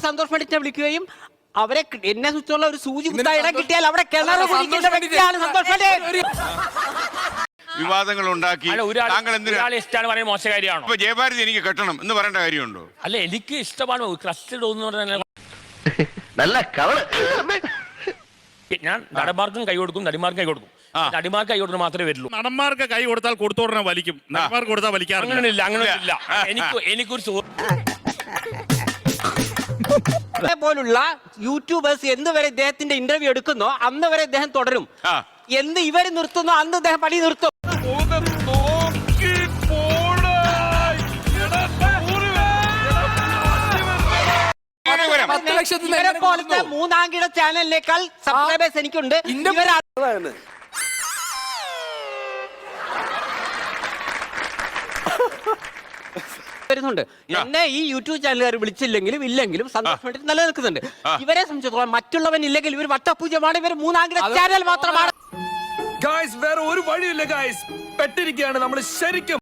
സന്തോഷ് പണ്ഡിറ്റിനെ വിളിക്കുകയും അവരെ എന്നെ കുറിച്ചുള്ള ഒരു സൂചി കുത്തായിടം കിട്ടിയാൽ അവിടെ കിണർ കുടിക്കേണ്ട വ്യക്തിയാണ് സന്തോഷ് പണ്ഡിറ്റ്. വിവാദങ്ങൾ ഉണ്ടാക്കി താങ്കൾ ഇഷ്ടമാണ് പറയുന്നത് മോശം കാര്യമാണോ? ഇപ്പൊ ജയഭാരതി എനിക്ക് കെട്ടണം എന്ന് പറയേണ്ട കാര്യമുണ്ടോ? അല്ല, എനിക്ക് ഇഷ്ടമാണ് ക്രസ്റ്റ് തോന്നുന്നു. നല്ല കവള്. ഞാൻ നടന്മാർക്കും കൈ കൊടുക്കും, നടിമാർക്കും കൈ കൊടുക്കും. നടിമാർക്ക് കൈ കൊടുക്കാൻ മാത്രമേ വരുള്ളൂ. നടന്മാർക്ക് കൈ കൊടുത്താൽ കൊടുത്തോടനെ വലിക്കും, നടിമാർക്ക് കൊടുത്താൽ വലിക്കാറില്ല. അങ്ങനെയില്ല. എനിക്കൊരു പോലുള്ള യൂട്യൂബേഴ്സ് എന്ന് വരെ ഇദ്ദേഹത്തിന്റെ ഇന്റർവ്യൂ എടുക്കുന്നോ അന്ന് വരെ ഇദ്ദേഹം തുടരും. എന്ന് ഇവര് നിർത്തുന്നോ അന്ന് ഇദ്ദേഹം പണി നിർത്തും. ഇവരെ പോലത്തെ മൂന്നാംകിട ചാനലിനേക്കാൾ സബ്സ്ക്രൈബേഴ്സ് എനിക്കുണ്ട്. വരുന്നുണ്ട്. എന്നെ ഈ യൂട്യൂബ് ചാനലുകാർ വിളിച്ചില്ലെങ്കിലും ഇല്ലെങ്കിലും സന്തോഷ് പണ്ഡിറ്റ് നിലനിൽക്കുന്നുണ്ട്. ഇവരെ സംബന്ധിച്ചിടത്തോളം മറ്റുള്ളവൻ ഇല്ലെങ്കിൽ ഇവർ വട്ടപൂജ്യമാണ്. ഇവർ മൂന്നാംകിട ചാനൽ മാത്രമാണ്. വേറെ ഒരു വഴിയില്ല ഗായ്സ്, പെട്ടിരിക്കുകയാണ് നമ്മൾ ശരിക്കും.